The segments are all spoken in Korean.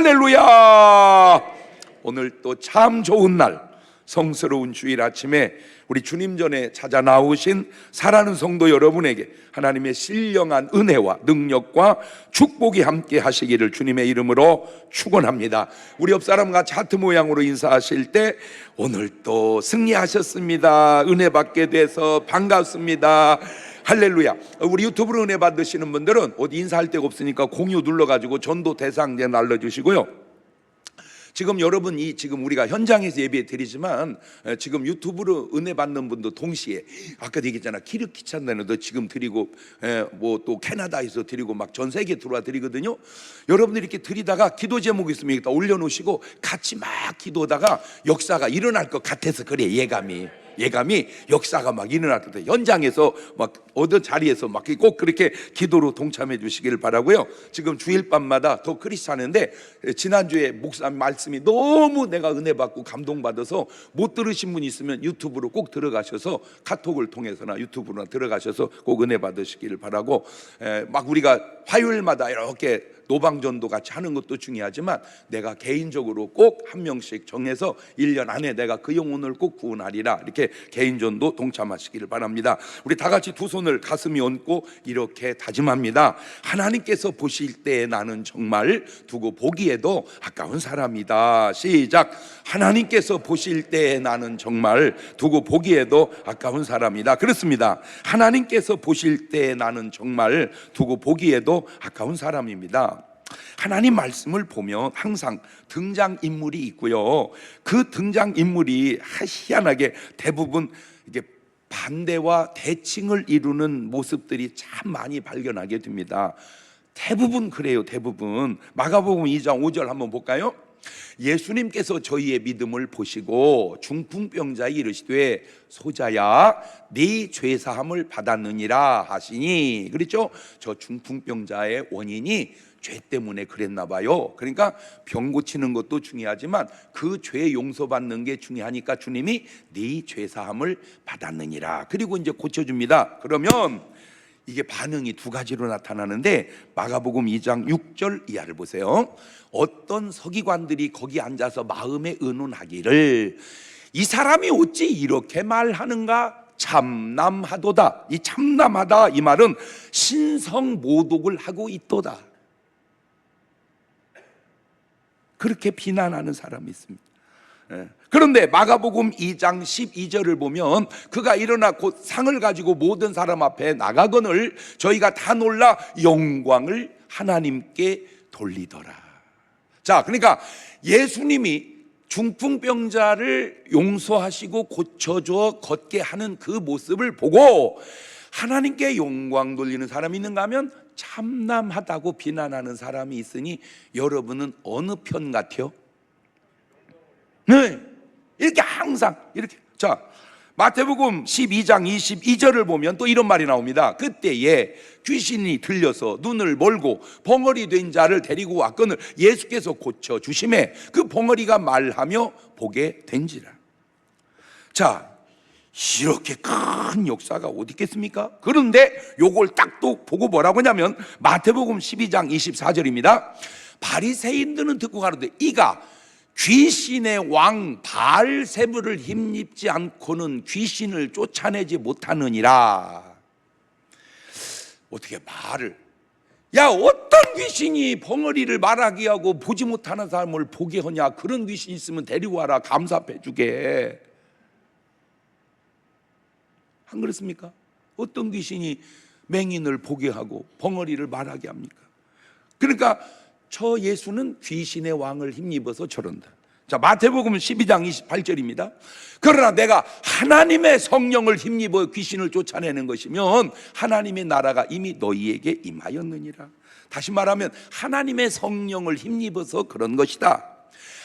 할렐루야. 오늘 또 참 좋은 날, 성스러운 주일 아침에 우리 주님 전에 찾아 나오신 사랑하는 성도 여러분에게 하나님의 신령한 은혜와 능력과 축복이 함께 하시기를 주님의 이름으로 축원합니다. 우리 옆 사람과 같이 하트 모양으로 인사하실 때 오늘 또 승리하셨습니다, 은혜 받게 돼서 반갑습니다, 할렐루야. 우리 유튜브로 은혜 받으시는 분들은 어디 인사할 데가 없으니까 공유 눌러가지고 전도 대상제 날려주시고요. 지금 여러분이 지금 우리가 현장에서 예배 드리지만 지금 유튜브로 은혜 받는 분도 동시에 아까도 얘기했잖아, 키르키찬다는도 지금 드리고 뭐 또 캐나다에서 드리고 막 전 세계 들어와 드리거든요. 여러분들이 이렇게 드리다가 기도 제목이 있으면 여기다 올려놓으시고 같이 막 기도하다가 역사가 일어날 것 같아서 그래. 예감이 역사가 막 일어날 것 같아요. 현장에서 막 어떤 자리에서 막 꼭 그렇게 기도로 동참해 주시길 바라고요. 지금 주일밤마다 더 크리스찬인데 지난주에 목사님 말씀이 너무 내가 은혜 받고 감동받아서 못 들으신 분 있으면 유튜브로 꼭 들어가셔서 카톡을 통해서나 유튜브로 들어가셔서 꼭 은혜 받으시기를 바라고, 막 우리가 화요일마다 이렇게 노방전도 같이 하는 것도 중요하지만 내가 개인적으로 꼭 한 명씩 정해서 1년 안에 내가 그 영혼을 꼭 구원하리라, 이렇게 개인전도 동참하시기를 바랍니다. 우리 다 같이 두 손을 가슴에 얹고 이렇게 다짐합니다. 하나님께서 보실 때 나는 정말 두고 보기에도 아까운 사람이다. 시작. 하나님께서 보실 때 나는 정말 두고 보기에도 아까운 사람이다. 그렇습니다. 하나님께서 보실 때 나는 정말 두고 보기에도 아까운 사람입니다. 하나님 말씀을 보면 항상 등장인물이 있고요. 그 등장인물이 희한하게 대부분 이게 반대와 대칭을 이루는 모습들이 참 많이 발견하게 됩니다. 대부분 그래요. 대부분. 마가복음 2장 5절 한번 볼까요? 예수님께서 저희의 믿음을 보시고 중풍병자에 이르시되 소자야 네 죄사함을 받았느니라 하시니, 그랬죠? 저 중풍병자의 원인이 죄 때문에 그랬나 봐요. 그러니까 병 고치는 것도 중요하지만 그 죄 용서받는 게 중요하니까 주님이 네 죄사함을 받았느니라. 그리고 이제 고쳐줍니다. 그러면 이게 반응이 두 가지로 나타나는데 마가복음 2장 6절 이하를 보세요. 어떤 서기관들이 거기 앉아서 마음에 의논하기를 이 사람이 어찌 이렇게 말하는가 참남하도다. 이 참남하다 이 말은 신성모독을 하고 있도다. 그렇게 비난하는 사람이 있습니다. 그런데 마가복음 2장 12절을 보면 그가 일어나 곧 상을 가지고 모든 사람 앞에 나가거늘 저희가 다 놀라 영광을 하나님께 돌리더라. 자, 그러니까 예수님이 중풍병자를 용서하시고 고쳐줘 걷게 하는 그 모습을 보고 하나님께 영광 돌리는 사람이 있는가 하면 참남하다고 비난하는 사람이 있으니 여러분은 어느 편 같아요? 네, 이렇게 항상 이렇게. 자, 마태복음 12장 22절을 보면 또 이런 말이 나옵니다. 그때에 귀신이 들려서 눈을 멀고 벙어리 된 자를 데리고 왔거늘 예수께서 고쳐 주심에 그 벙어리가 말하며 보게 된지라. 자, 이렇게 큰 역사가 어디 있겠습니까? 그런데 요걸 딱 또 보고 뭐라고 하냐면 마태복음 12장 24절입니다. 바리새인들은 듣고 가로되 이가 귀신의 왕 바알세불을 힘입지 않고는 귀신을 쫓아내지 못하느니라. 어떻게 말을, 야 어떤 귀신이 벙어리를 말하게 하고 보지 못하는 사람을 보게 하냐? 그런 귀신 있으면 데리고 와라, 감사해 주게. 안 그렇습니까? 어떤 귀신이 맹인을 보게 하고 벙어리를 말하게 합니까? 그러니까 저 예수는 귀신의 왕을 힘입어서 저런다. 자, 마태복음 12장 28절입니다. 그러나 내가 하나님의 성령을 힘입어 귀신을 쫓아내는 것이면 하나님의 나라가 이미 너희에게 임하였느니라. 다시 말하면 하나님의 성령을 힘입어서 그런 것이다.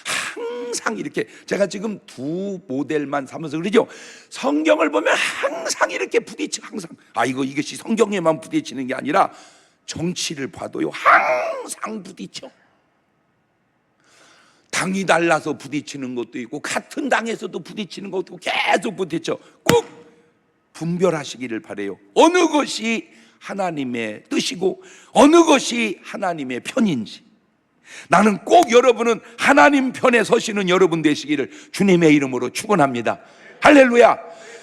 항상 이렇게 제가 지금 두 모델만 삼아서 그러죠. 성경을 보면 항상 이렇게 부딪혀. 항상 이것이 성경에만 부딪히는 게 아니라 정치를 봐도요 항상 부딪혀. 당이 달라서 부딪히는 것도 있고 같은 당에서도 부딪히는 것도 있고 계속 부딪혀. 꼭 분별하시기를 바라요. 어느 것이 하나님의 뜻이고 어느 것이 하나님의 편인지. 나는 꼭 여러분은 하나님 편에 서시는 여러분 되시기를 주님의 이름으로 축원합니다. 할렐루야.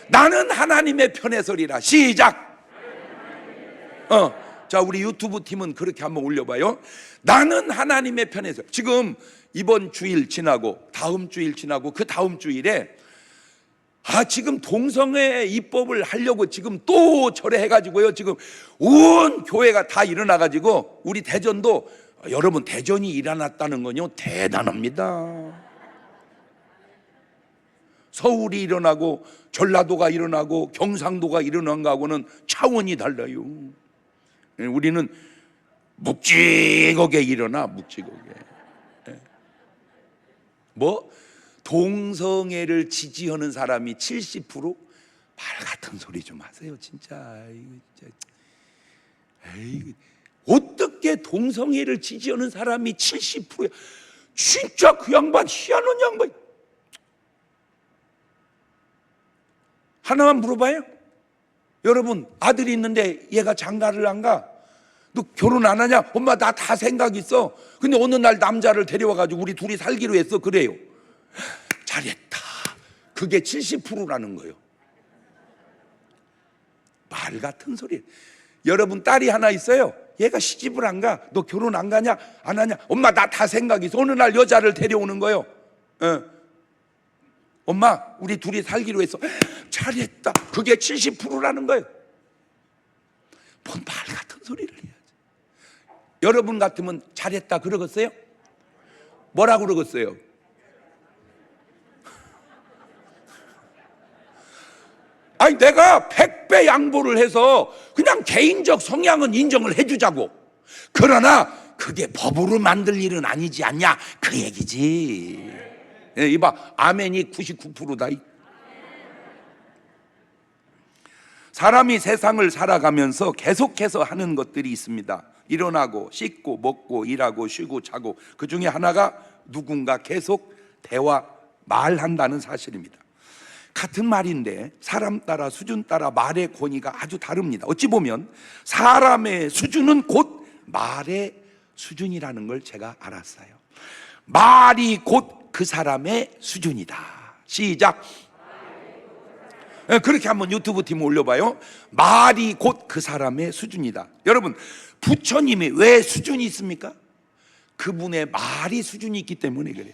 나는 하나님의 편에 서리라. 시작. 자, 우리 유튜브 팀은 그렇게 한번 올려봐요. 나는 하나님의 편에 서. 지금 이번 주일 지나고 다음 주일 지나고 그 다음 주일에 지금 동성애 입법을 하려고 지금 또 절해가지고요. 지금 온 교회가 다 일어나가지고 우리 대전도, 여러분 대전이 일어났다는 건요 대단합니다. 서울이 일어나고 전라도가 일어나고 경상도가 일어난 거하고는 차원이 달라요. 우리는 묵직하게 일어나. 묵직하게. 뭐? 동성애를 지지하는 사람이 70%? 말 같은 소리 좀 하세요 진짜. 에이, 어떻게 동성애를 지지하는 사람이 70%야? 진짜 그 양반 희한한 양반. 하나만 물어봐요. 여러분 아들이 있는데 얘가 장가를 안 가? 너 결혼 안 하냐? 엄마 나 다 생각 있어. 근데 어느 날 남자를 데려와가지고 우리 둘이 살기로 했어. 그래요. 잘했다. 그게 70%라는 거예요. 말 같은 소리. 여러분 딸이 하나 있어요. 얘가 시집을 안 가. 너 결혼 안 가냐? 안 하냐? 엄마 나 다 생각 있어. 어느 날 여자를 데려오는 거예요. 엄마 우리 둘이 살기로 했어. 잘했다. 그게 70%라는 거예요. 뭔 말 같은 소리를 해야지. 여러분 같으면 잘했다 그러겠어요? 뭐라 그러겠어요? 아니 내가 100배 양보를 해서 그냥 개인적 성향은 인정을 해주자고. 그러나 그게 법으로 만들 일은 아니지 않냐 그 얘기지. 이봐 아멘이 99%다. 사람이 세상을 살아가면서 계속해서 하는 것들이 있습니다. 일어나고 씻고 먹고 일하고 쉬고 자고, 그 중에 하나가 누군가 계속 대화 말한다는 사실입니다. 같은 말인데 사람 따라 수준 따라 말의 권위가 아주 다릅니다. 어찌 보면 사람의 수준은 곧 말의 수준이라는 걸 제가 알았어요. 말이 곧 그 사람의 수준이다. 시작. 그렇게 한번 유튜브 팀 올려봐요. 말이 곧 그 사람의 수준이다. 여러분 부처님이 왜 수준이 있습니까? 그분의 말이 수준이 있기 때문에 그래요.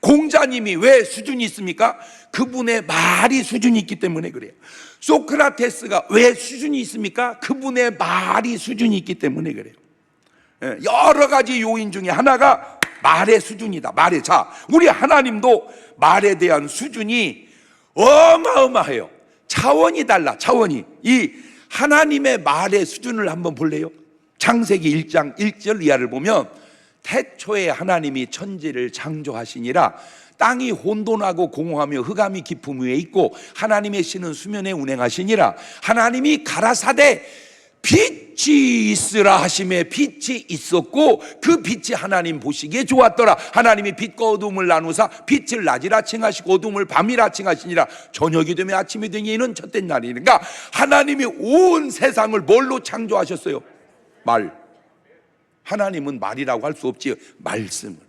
공자님이 왜 수준이 있습니까? 그분의 말이 수준이 있기 때문에 그래요. 소크라테스가 왜 수준이 있습니까? 그분의 말이 수준이 있기 때문에 그래요. 여러 가지 요인 중에 하나가 말의 수준이다. 말의. 자, 우리 하나님도 말에 대한 수준이 어마어마해요. 차원이 달라. 차원이. 이 하나님의 말의 수준을 한번 볼래요? 창세기 1장 1절 이하를 보면 태초에 하나님이 천지를 창조하시니라. 땅이 혼돈하고 공허하며 흑암이 깊음 위에 있고 하나님의 신은 수면에 운행하시니라. 하나님이 가라사대 빛이 있으라 하심에 빛이 있었고 그 빛이 하나님 보시기에 좋았더라. 하나님이 빛과 어둠을 나누사 빛을 낮이라 칭하시고 어둠을 밤이라 칭하시니라. 저녁이 되면 아침이 되니 이는 첫째 날이니까 하나님이 온 세상을 뭘로 창조하셨어요? 말. 하나님은 말이라고 할 수 없지. 말씀으로.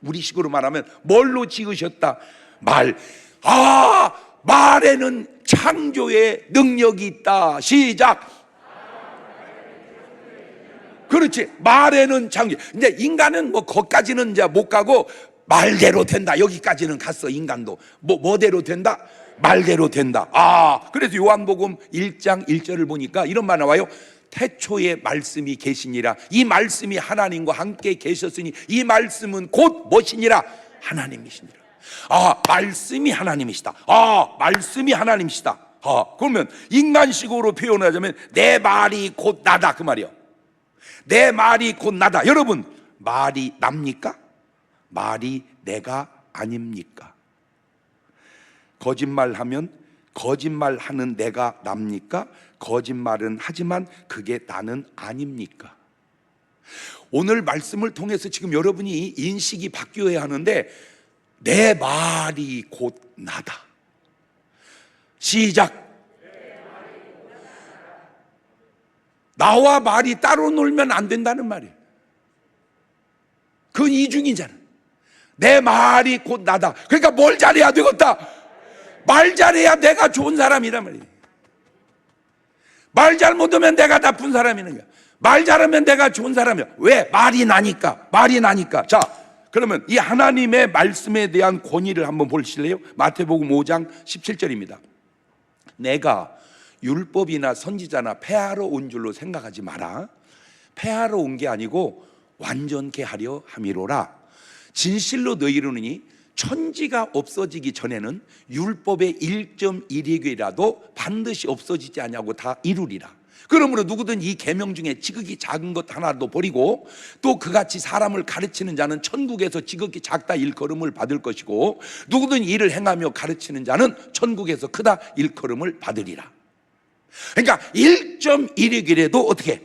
우리식으로 말하면 뭘로 지으셨다? 말. 말에는 창조의 능력이 있다. 시작. 그렇지. 말에는 창조. 이제 인간은 뭐 거기까지는 이제 못 가고 말대로 된다. 여기까지는 갔어. 인간도 뭐대로 된다? 말대로 된다. 그래서 요한복음 1장 1절을 보니까 이런 말 나와요. 태초에 말씀이 계시니라. 이 말씀이 하나님과 함께 계셨으니 이 말씀은 곧 무엇이니라? 하나님이시니라. 말씀이 하나님이시다. 말씀이 하나님이시다. 그러면 인간식으로 표현하자면 내 말이 곧 나다 그 말이요. 내 말이 곧 나다. 여러분 말이 납니까? 말이 내가 아닙니까? 거짓말하면 거짓말하는 내가 납니까? 거짓말은 하지만 그게 나는 아닙니까? 오늘 말씀을 통해서 지금 여러분이 인식이 바뀌어야 하는데 내 말이 곧 나다. 시작. 나와 말이 따로 놀면 안 된다는 말이에요. 그 이중이잖아. 내 말이 곧 나다. 그러니까 뭘 잘해야 되겠다? 말 잘해야 내가 좋은 사람이란 말이에요. 말 잘못하면 내가 나쁜 사람이는 거야. 말 잘하면 내가 좋은 사람이야. 왜? 말이 나니까. 말이 나니까. 자, 그러면 이 하나님의 말씀에 대한 권위를 한번 보실래요? 마태복음 5장 17절입니다. 내가 율법이나 선지자나 폐하러 온 줄로 생각하지 마라. 폐하러 온 게 아니고 완전케 하려 함이로라. 진실로 너희로니 천지가 없어지기 전에는 율법의 1.1위이라도 반드시 없어지지 아니하고 다 이루리라. 그러므로 누구든 이 계명 중에 지극히 작은 것 하나도 버리고 또 그같이 사람을 가르치는 자는 천국에서 지극히 작다 일컬음을 받을 것이고 누구든 이를 행하며 가르치는 자는 천국에서 크다 일컬음을 받으리라. 그러니까 1.1위이라도 어떻게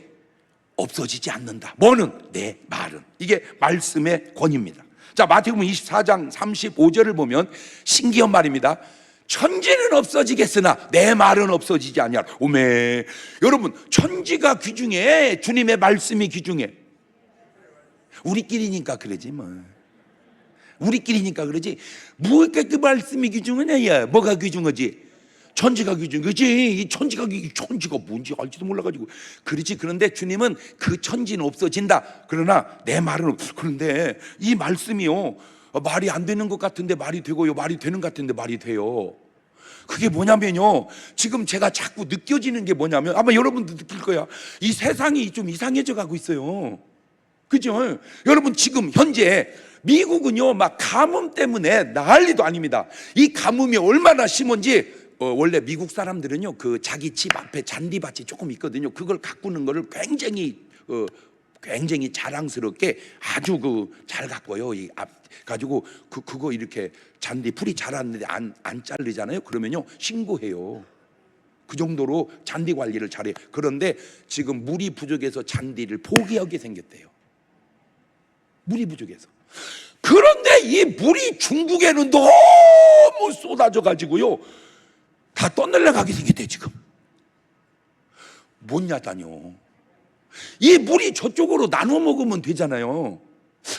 없어지지 않는다. 뭐는? 내 말은. 이게 말씀의 권위입니다. 자, 마태복음 24장 35절을 보면 신기한 말입니다. 천지는 없어지겠으나 내 말은 없어지지 아니하라. 오메, 여러분, 천지가 귀중해? 주님의 말씀이 귀중해? 우리끼리니까 그러지 뭐. 우리끼리니까 그러지. 뭐가 그 말씀이 귀중하냐? 야, 뭐가 귀중하지? 천지가 귀중한 거지. 이 천지가 뭔지 알지도 몰라가지고 그렇지. 그런데 주님은 그 천지는 없어진다. 그러나 내 말은 그런데 이 말씀이요, 말이 안 되는 것 같은데 말이 되고요, 말이 되는 것 같은데 말이 돼요. 그게 뭐냐면요, 지금 제가 자꾸 느껴지는 게 뭐냐면 아마 여러분도 느낄 거야. 이 세상이 좀 이상해져 가고 있어요. 그죠? 여러분, 지금 현재 미국은요 막 가뭄 때문에 난리도 아닙니다. 이 가뭄이 얼마나 심한지 원래 미국 사람들은요 그 자기 집 앞에 잔디밭이 조금 있거든요. 그걸 가꾸는 거를 굉장히 자랑스럽게 아주 잘 가꿔요. 이 앞 가지고 그거 이렇게 잔디 풀이 자랐는데 안 자르잖아요. 그러면요 신고해요. 그 정도로 잔디 관리를 잘해. 그런데 지금 물이 부족해서 잔디를 포기하게 생겼대요. 물이 부족해서. 그런데 이 물이 중국에는 너무 쏟아져 가지고요 다 떠내려가게 생겼대. 지금 뭔 야단이요. 이 물이 저쪽으로 나눠 먹으면 되잖아요.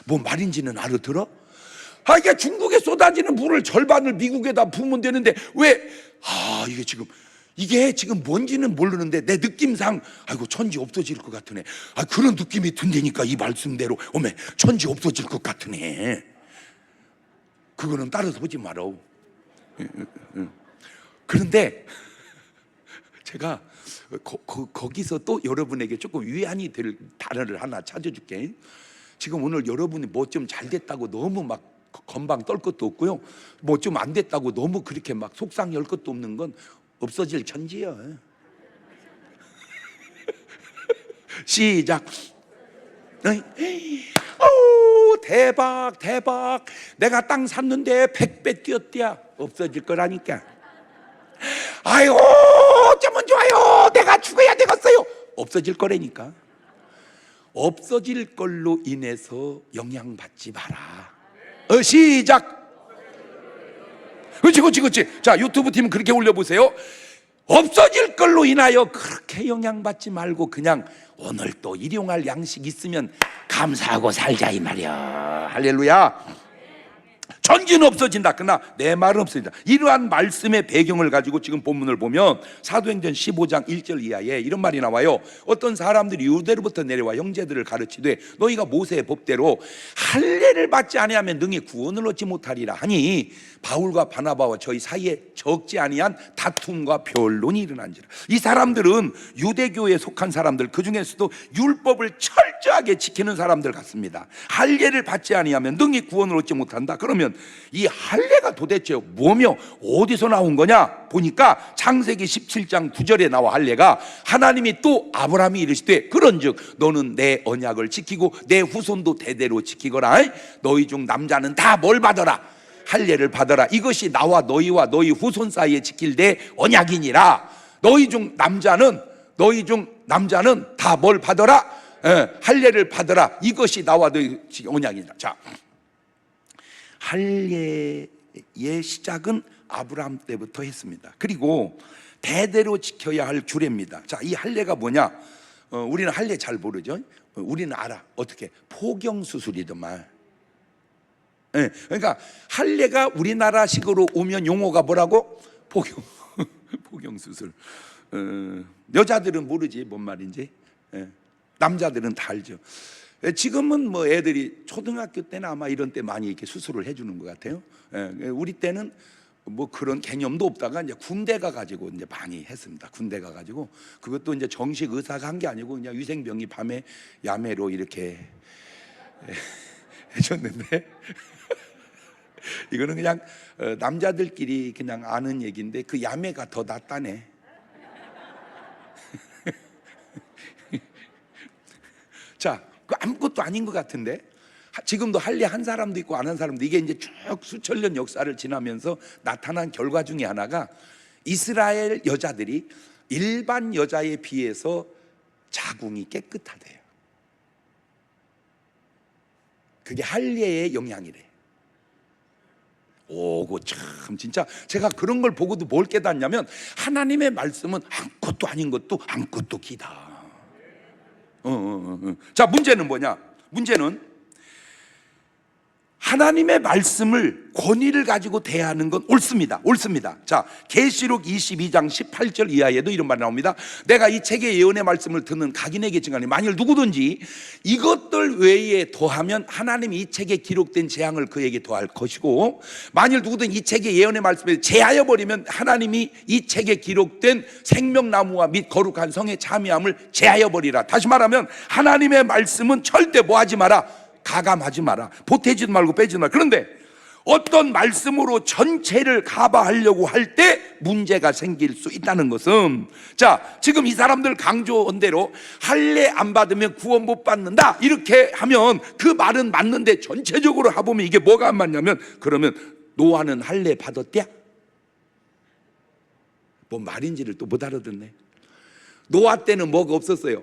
뭔 말인지는 알아들어? 이게 중국에 쏟아지는 물을 절반을 미국에다 부으면 되는데 왜? 이게 지금 뭔지는 모르는데 내 느낌상 아이고 천지 없어질 것 같으네. 그런 느낌이 든다니까. 이 말씀대로 오메 천지 없어질 것 같으네. 그거는 따라서 보지 마라. 그런데 제가 거기서 또 여러분에게 조금 위안이 될 단어를 하나 찾아줄게. 지금 오늘 여러분이 뭐 좀 잘 됐다고 너무 막 건방 떨 것도 없고요, 뭐 좀 안 됐다고 너무 그렇게 막 속상해 할 것도 없는 건 없어질 천지야. 시작. 대박 대박, 내가 땅 샀는데 100배 뛰었대야. 없어질 거라니까. 아이고 어쩌면 좋아요, 내가 죽어야 되겠어요. 없어질 거라니까. 없어질 걸로 인해서 영향받지 마라. 시작. 그렇지. 자, 유튜브 팀 그렇게 올려보세요. 없어질 걸로 인하여 그렇게 영향받지 말고 그냥 오늘 또 일용할 양식 있으면 감사하고 살자 이 말이야. 할렐루야. 천지는 없어진다. 그러나 내 말은 없어진다. 이러한 말씀의 배경을 가지고 지금 본문을 보면 사도행전 15장 1절 이하에 이런 말이 나와요. 어떤 사람들이 유대로부터 내려와 형제들을 가르치되 너희가 모세의 법대로 할례를 받지 아니하면 능히 구원을 얻지 못하리라 하니 바울과 바나바와 저희 사이에 적지 아니한 다툼과 변론이 일어난지라. 이 사람들은 유대교에 속한 사람들, 그 중에서도 율법을 철저하게 지키는 사람들 같습니다. 할례를 받지 아니하면 능히 구원을 얻지 못한다. 그러면 이 할례가 도대체 뭐며 어디서 나온 거냐 보니까 창세기 17장 9절에 나와. 할례가 하나님이 또 아브라함이 이르시되 그런즉 너는 내 언약을 지키고 내 후손도 대대로 지키거라. 너희 중 남자는 다 뭘 받아라? 할례를 받아라. 이것이 나와 너희와 너희 후손 사이에 지킬 내 언약이니라. 너희 중 남자는 다 뭘 받아라? 할례를 받아라. 이것이 나와 너희 언약이니라. 자, 할례의 시작은 아브라함 때부터 했습니다. 그리고 대대로 지켜야 할 규례입니다. 자, 이 할례가 뭐냐? 우리는 할례 잘 모르죠. 우리는 알아. 어떻게? 포경수술이더만. 예, 그러니까 할례가 우리나라식으로 오면 용어가 뭐라고? 포경 수술. 여자들은 모르지 뭔 말인지. 예, 남자들은 다 알죠. 예, 지금은 뭐 애들이 초등학교 때나 아마 이런 때 많이 이렇게 수술을 해주는 것 같아요. 예, 우리 때는 뭐 그런 개념도 없다가 이제 군대 가가지고 이제 많이 했습니다. 군대 가가지고 그것도 이제 정식 의사가 한 게 아니고 그냥 위생병이 밤에 야매로 이렇게 해줬는데 이거는 그냥 남자들끼리 그냥 아는 얘기인데 그 야매가 더 낫다네. 자, 그 아무것도 아닌 것 같은데 지금도 할례 한 사람도 있고 안 한 사람도, 이게 이제 쭉 수천 년 역사를 지나면서 나타난 결과 중에 하나가 이스라엘 여자들이 일반 여자에 비해서 자궁이 깨끗하대요. 그게 할례의 영향이래. 오고 참 진짜 제가 그런 걸 보고도 뭘 깨닫냐면 하나님의 말씀은 아무것도 아닌 것도 아무것도 기다. 자, 문제는 뭐냐? 문제는 하나님의 말씀을 권위를 가지고 대하는 건 옳습니다. 옳습니다. 자, 계시록 22장 18절 이하에도 이런 말이 나옵니다. 내가 이 책의 예언의 말씀을 듣는 각인에게 증하니 만일 누구든지 이것들 외에 더하면 하나님이 이 책에 기록된 재앙을 그에게 더할 것이고, 만일 누구든 이 책의 예언의 말씀을 제하여 버리면 하나님이 이 책에 기록된 생명나무와 및 거룩한 성의 참여함을 제하여 버리라. 다시 말하면 하나님의 말씀은 절대 뭐하지 마라, 가감하지 마라. 보태지도 말고 빼지도 마라. 그런데 어떤 말씀으로 전체를 가봐하려고 할 때 문제가 생길 수 있다는 것은, 자, 지금 이 사람들 강조한 대로 할례 안 받으면 구원 못 받는다 이렇게 하면 그 말은 맞는데 전체적으로 해보면 이게 뭐가 안 맞냐면, 그러면 노아는 할례 받았대? 뭐 말인지를 또 못 알아듣네. 노아 때는 뭐가 없었어요?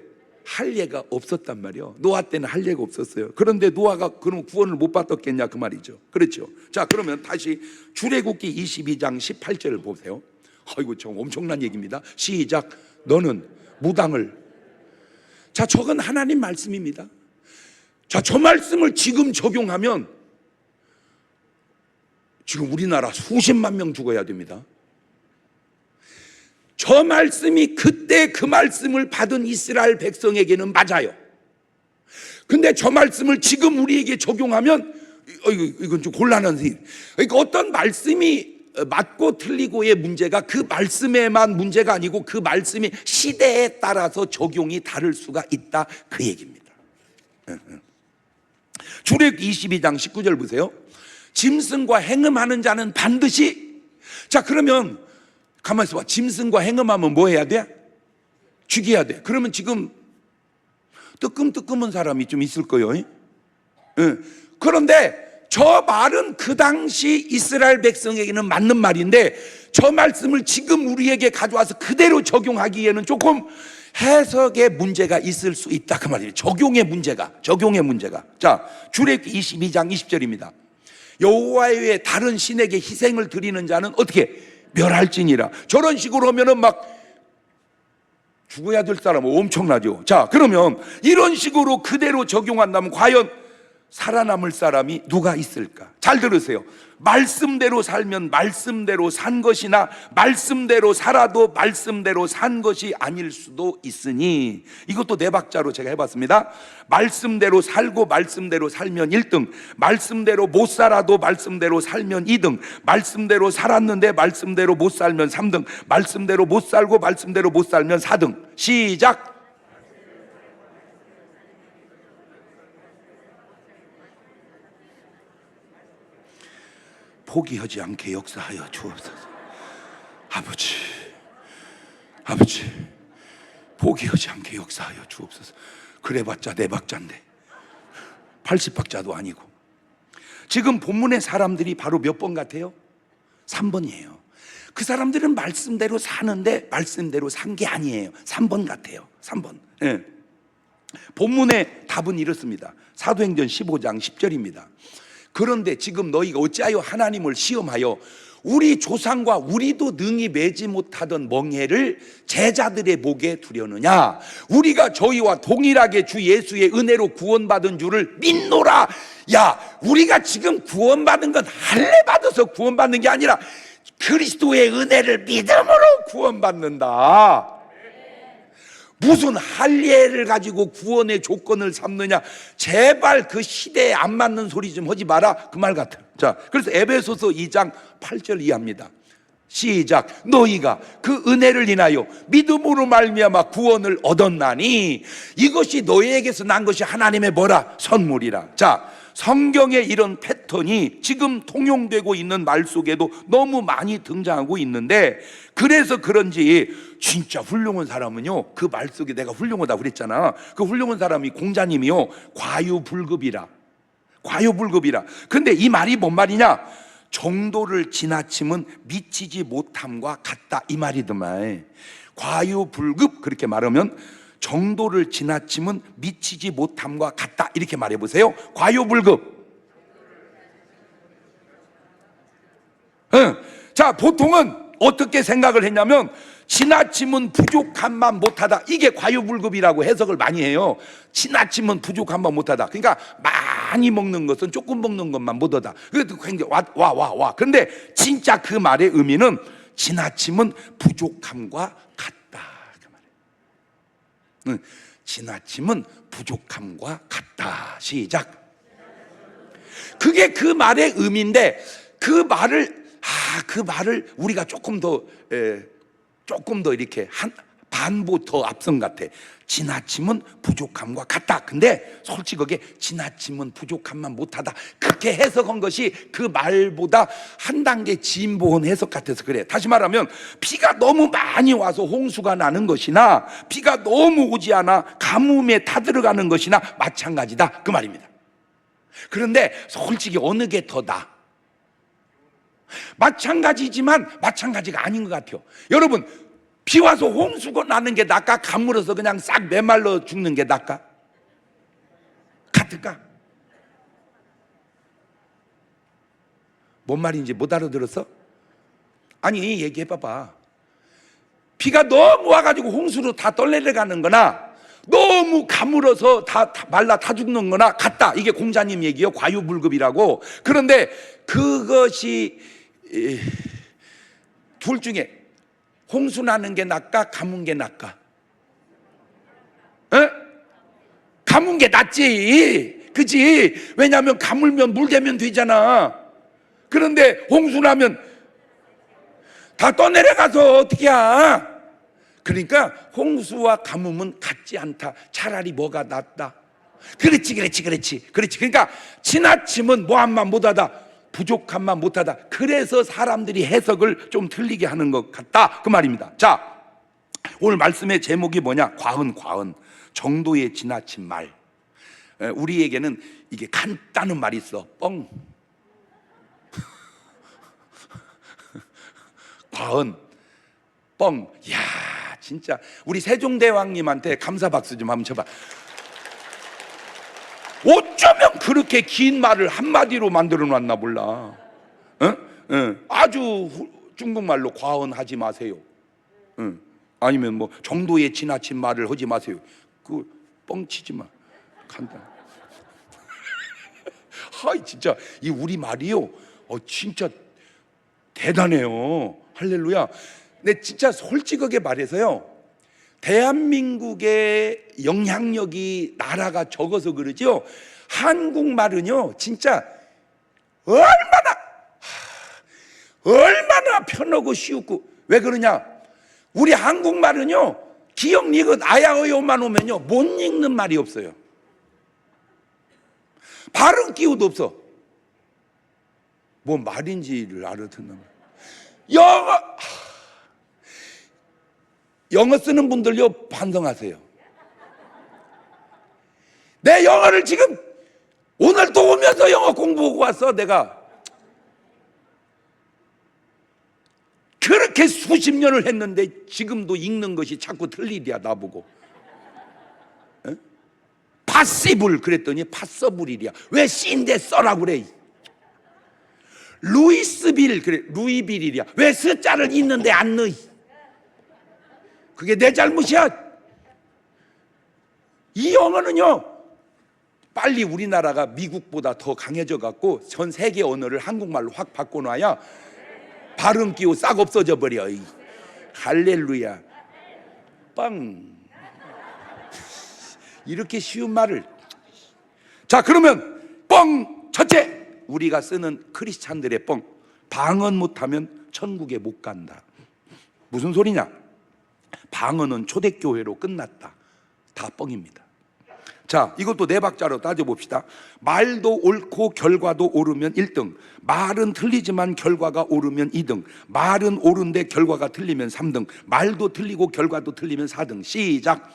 할례가 없었단 말이에요. 노아 때는 할례가 없었어요. 그런데 노아가 그럼 구원을 못 받았겠냐 그 말이죠. 그렇죠. 자, 그러면 다시 출애굽기 22장 18절을 보세요. 아이고 참 엄청난 얘기입니다. 시작. 너는 무당을. 자, 저건 하나님 말씀입니다. 자, 저 말씀을 지금 적용하면 지금 우리나라 수십만 명 죽어야 됩니다. 저 말씀이 그때 그 말씀을 받은 이스라엘 백성에게는 맞아요. 근데 저 말씀을 지금 우리에게 적용하면 이건 좀 곤란한 일. 그러니까 어떤 말씀이 맞고 틀리고의 문제가 그 말씀에만 문제가 아니고 그 말씀이 시대에 따라서 적용이 다를 수가 있다 그 얘기입니다. 출애굽기 22장 19절 보세요. 짐승과 행음하는 자는 반드시. 자, 그러면 가만히 있어봐. 짐승과 행음하면 뭐 해야 돼? 죽여야 돼. 그러면 지금 뜨끔뜨끔한 사람이 좀 있을 거예요. 그런데 저 말은 그 당시 이스라엘 백성에게는 맞는 말인데 저 말씀을 지금 우리에게 가져와서 그대로 적용하기에는 조금 해석에 문제가 있을 수 있다 그 말이에요. 적용의 문제가. 자, 출애굽기 22장 20절입니다. 여호와의 외에 다른 신에게 희생을 드리는 자는 어떻게? 멸할지니라. 저런 식으로 하면은 막 죽어야 될 사람은 엄청나죠. 자, 그러면 이런 식으로 그대로 적용한다면 과연 살아남을 사람이 누가 있을까? 잘 들으세요. 말씀대로 살면 말씀대로 산 것이나 말씀대로 살아도 말씀대로 산 것이 아닐 수도 있으니, 이것도 네 박자로 제가 해봤습니다. 말씀대로 살고 말씀대로 살면 1등, 말씀대로 못 살아도 말씀대로 살면 2등, 말씀대로 살았는데 말씀대로 못 살면 3등, 말씀대로 못 살고 말씀대로 못 살면 4등. 시작. 포기하지 않게 역사하여 주옵소서. 아버지 포기하지 않게 역사하여 주옵소서. 그래봤자 네 박자인데 80박자도 아니고. 지금 본문의 사람들이 바로 몇 번 같아요? 3번이에요. 그 사람들은 말씀대로 사는데 말씀대로 산 게 아니에요. 3번 같아요. 3번. 예. 본문의 답은 이렇습니다. 사도행전 15장 10절입니다. 그런데 지금 너희가 어찌하여 하나님을 시험하여 우리 조상과 우리도 능히 매지 못하던 멍에를 제자들의 목에 두려느냐? 우리가 저희와 동일하게 주 예수의 은혜로 구원받은 줄을 믿노라. 야, 우리가 지금 구원받은 건 할례 받아서 구원받는 게 아니라 그리스도의 은혜를 믿음으로 구원받는다. 무슨 할례를 가지고 구원의 조건을 삼느냐. 제발 그 시대에 안 맞는 소리 좀 하지 마라, 그 말 같아요. 자, 그래서 에베소서 2장 8절 이해합니다. 시작. 너희가 그 은혜를 인하여 믿음으로 말미암아 구원을 얻었나니 이것이 너희에게서 난 것이 하나님의 뭐라? 선물이라. 자, 성경에 이런 패턴이 지금 통용되고 있는 말 속에도 너무 많이 등장하고 있는데, 그래서 그런지 진짜 훌륭한 사람은요, 그 말 속에 내가 훌륭하다고 그랬잖아. 그 훌륭한 사람이 공자님이요, 과유불급이라. 과유불급이라. 근데 이 말이 뭔 말이냐? 정도를 지나치면 미치지 못함과 같다, 이 말이더만. 과유불급 그렇게 말하면 정도를 지나치면 미치지 못함과 같다, 이렇게 말해보세요. 과유불급. 자, 보통은 어떻게 생각을 했냐면 지나치면 부족함만 못하다, 이게 과유불급이라고 해석을 많이 해요. 지나치면 부족함만 못하다, 그러니까 많이 먹는 것은 조금 먹는 것만 못하다. 그래도 굉장히 와. 그런데 진짜 그 말의 의미는 지나치면 부족함과 같다, 그 말이에요. 지나치면 부족함과 같다. 시작. 그게 그 말의 의미인데, 그 말을 우리가 조금 더 이렇게 한 반보 더 앞선 같아. 지나치면 부족함과 같다. 근데 솔직하게 지나치면 부족함만 못하다, 그렇게 해석한 것이 그 말보다 한 단계 진보한 해석 같아서 그래. 다시 말하면 비가 너무 많이 와서 홍수가 나는 것이나 비가 너무 오지 않아 가뭄에 타들어가는 것이나 마찬가지다, 그 말입니다. 그런데 솔직히 어느 게 더 나아? 마찬가지지만 마찬가지가 아닌 것 같아요. 여러분, 비 와서 홍수가 나는 게 낫까? 가물어서 그냥 싹 메말라 죽는 게 낫까? 같을까? 뭔 말인지 못 알아들었어? 아니, 얘기해봐봐. 비가 너무 와가지고 홍수로 다 떠내려가는 거나 너무 가물어서 다 말라 타 죽는 거나 같다, 이게 공자님 얘기요, 과유불급이라고. 그런데 그것이 둘 중에 홍수 나는 게 낫까, 가문 게 낫까? 가문 게 낫지, 그치? 왜냐하면 가물면 물 대면 되잖아. 그런데 홍수 나면 다 떠내려가서 어떻게 하? 그러니까 홍수와 가뭄은 같지 않다. 차라리 뭐가 낫다? 그렇지. 그러니까 지나치면 뭐함만 못하다, 부족함만 못하다. 그래서 사람들이 해석을 좀 틀리게 하는 것 같다, 그 말입니다. 자, 오늘 말씀의 제목이 뭐냐? 과은. 정도에 지나친 말. 우리에게는 이게 간단한 말이 있어. 뻥. 과은, 뻥. 야, 진짜 우리 세종대왕님한테 감사 박수 좀 한번 쳐봐. 어쩌면 그렇게 긴 말을 한마디로 만들어 놨나 몰라. 아주 중국말로 과언하지 마세요. 아니면 뭐 정도에 지나친 말을 하지 마세요. 그 뻥치지 마. 간다. 하이, 진짜 이 우리 말이요, 진짜 대단해요. 할렐루야. 근데 진짜 솔직하게 말해서요, 대한민국의 영향력이 나라가 적어서 그러죠. 한국말은요, 진짜 얼마나 편하고 쉬웠고. 왜 그러냐? 우리 한국말은요, 기역, 니은, 아야, 어요만 오면요, 못 읽는 말이 없어요. 발음 기호도 없어. 뭐 말인지를 알아듣는. 영어 쓰는 분들요, 반성하세요. 내 영어를 지금 오늘 또 오면서 영어 공부하고 왔어. 내가 그렇게 수십 년을 했는데 지금도 읽는 것이 자꾸 틀리디야, 나보고. 파시블 그랬더니 파서블이야. 왜 C인데 써라고 그래? 루이스빌 그래, 루이빌이야. 왜 스자를 읽는데 안 넣어? 그게 내 잘못이야. 이 영어는요, 빨리 우리나라가 미국보다 더 강해져 갖고 전 세계 언어를 한국말로 확 바꿔놔야 발음 끼고 싹 없어져 버려. 할렐루야. 빵. 이렇게 쉬운 말을. 자, 그러면 뻥 첫째, 우리가 쓰는 크리스찬들의 뻥, 방언 못하면 천국에 못 간다. 무슨 소리냐? 방언은 초대교회로 끝났다. 다 뻥입니다. 자, 이것도 네 박자로 따져봅시다. 말도 옳고 결과도 옳으면 1등, 말은 틀리지만 결과가 옳으면 2등, 말은 옳은데 결과가 틀리면 3등, 말도 틀리고 결과도 틀리면 4등. 시작.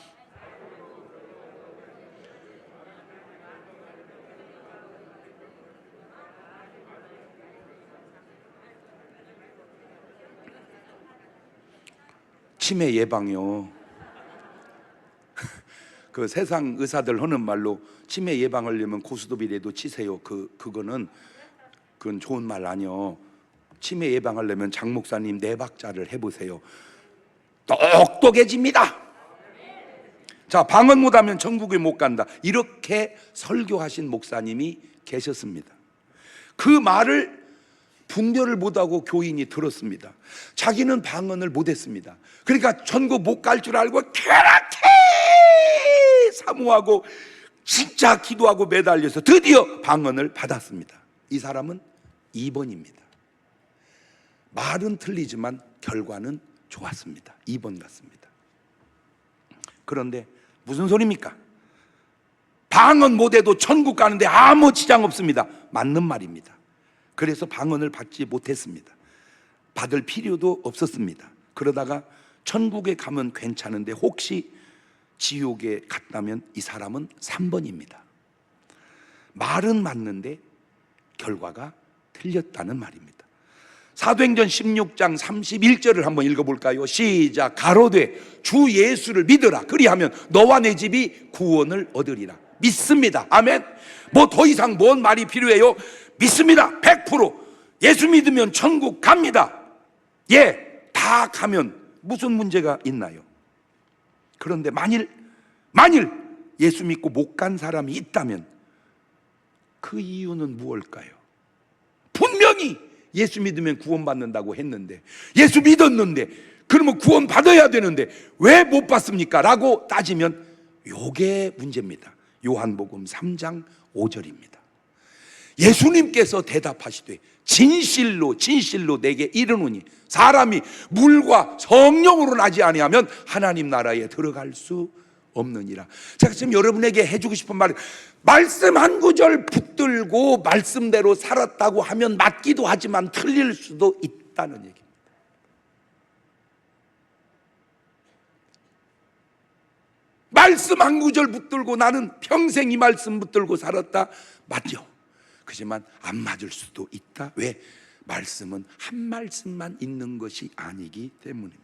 치매 예방이요. 그 세상 의사들 하는 말로 치매 예방하려면 고스톱이라도 치세요. 그건 좋은 말 아니요. 치매 예방하려면 장 목사님 네 박자를 해보세요. 똑똑해집니다. 자, 방언 못하면 천국에 못 간다. 이렇게 설교하신 목사님이 계셨습니다. 그 말을 분별을 못하고 교인이 들었습니다. 자기는 방언을 못했습니다. 그러니까 천국 못 갈 줄 알고 그렇게 사모하고 진짜 기도하고 매달려서 드디어 방언을 받았습니다. 이 사람은 2번입니다. 말은 틀리지만 결과는 좋았습니다. 2번 같습니다. 그런데 무슨 소리입니까? 방언 못해도 천국 가는데 아무 지장 없습니다. 맞는 말입니다. 그래서 방언을 받지 못했습니다. 받을 필요도 없었습니다. 그러다가 천국에 가면 괜찮은데 혹시 지옥에 갔다면 이 사람은 3번입니다. 말은 맞는데 결과가 틀렸다는 말입니다. 사도행전 16장 31절을 한번 읽어볼까요? 시작. 가로되 주 예수를 믿으라. 그리하면 너와 내 집이 구원을 얻으리라. 믿습니다. 아멘. 뭐 더 이상 뭔 말이 필요해요? 믿습니다. 100%. 예수 믿으면 천국 갑니다. 예, 다 가면 무슨 문제가 있나요? 그런데 만일 예수 믿고 못 간 사람이 있다면 그 이유는 무엇일까요? 분명히 예수 믿으면 구원받는다고 했는데, 예수 믿었는데, 그러면 구원 받아야 되는데 왜 못 받습니까? 라고 따지면 요게 문제입니다. 요한복음 3장 5절입니다. 예수님께서 대답하시되 진실로 진실로 내게 이르노니 사람이 물과 성령으로 나지 아니하면 하나님 나라에 들어갈 수 없느니라. 제가 지금 여러분에게 해주고 싶은 말은, 말씀 한 구절 붙들고 말씀대로 살았다고 하면 맞기도 하지만 틀릴 수도 있다는 얘기입니다. 말씀 한 구절 붙들고 나는 평생 이 말씀 붙들고 살았다, 맞죠? 그렇지만 안 맞을 수도 있다. 왜? 말씀은 한 말씀만 있는 것이 아니기 때문입니다.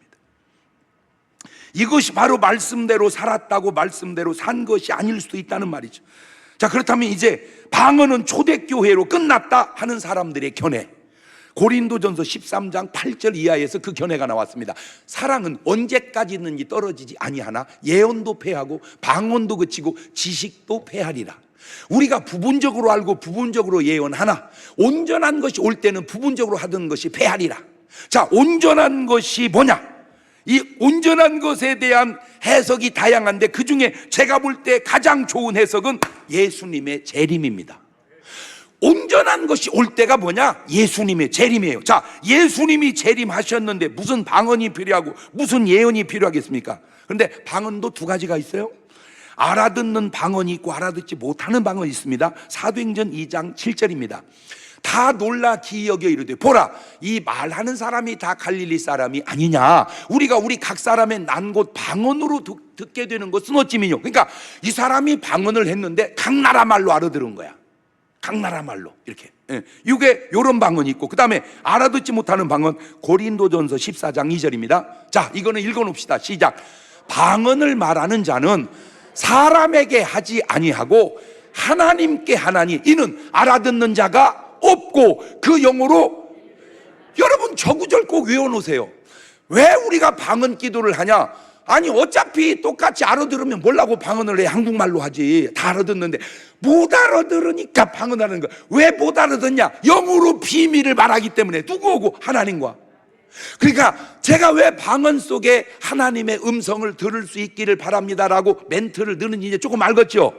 이것이 바로 말씀대로 살았다고 말씀대로 산 것이 아닐 수도 있다는 말이죠. 자, 그렇다면 이제 방언은 초대교회로 끝났다 하는 사람들의 견해, 고린도전서 13장 8절 이하에서 그 견해가 나왔습니다. 사랑은 언제까지 있는지 떨어지지 아니하나 예언도 패하고 방언도 그치고 지식도 패하리라. 우리가 부분적으로 알고 부분적으로 예언하나 온전한 것이 올 때는 부분적으로 하던 것이 패하리라. 자, 온전한 것이 뭐냐? 이 온전한 것에 대한 해석이 다양한데 그 중에 제가 볼 때 가장 좋은 해석은 예수님의 재림입니다. 온전한 것이 올 때가 뭐냐? 예수님의 재림이에요. 자, 예수님이 재림하셨는데 무슨 방언이 필요하고 무슨 예언이 필요하겠습니까? 그런데 방언도 두 가지가 있어요. 알아듣는 방언이 있고 알아듣지 못하는 방언이 있습니다. 사도행전 2장 7절입니다. 다 놀라 기이 여겨 이르되 보라, 이 말하는 사람이 다 갈릴리 사람이 아니냐. 우리 각 사람의 난 곳 방언으로 듣게 되는 것은 어찌미뇨. 그러니까 이 사람이 방언을 했는데 각 나라 말로 알아들은 거야. 각 나라 말로 이렇게. 이게 요런 방언이 있고, 그 다음에 알아듣지 못하는 방언, 고린도전서 14장 2절입니다. 자, 이거는 읽어놓읍시다. 시작. 방언을 말하는 자는 사람에게 하지 아니하고 하나님께 하나니 이는 알아듣는 자가 없고 그 영어로. 여러분 저 구절 꼭 외워놓으세요. 왜 우리가 방언 기도를 하냐? 아니 어차피 똑같이 알아들으면 뭐라고 방언을 해. 한국말로 하지. 다 알아듣는데 못 알아들으니까 방언하는 거야. 왜 못 알아듣냐? 영으로 비밀을 말하기 때문에. 누구하고? 하나님과. 그러니까 제가 왜 방언 속에 하나님의 음성을 들을 수 있기를 바랍니다라고 멘트를 넣는지 이제 조금 알겠죠?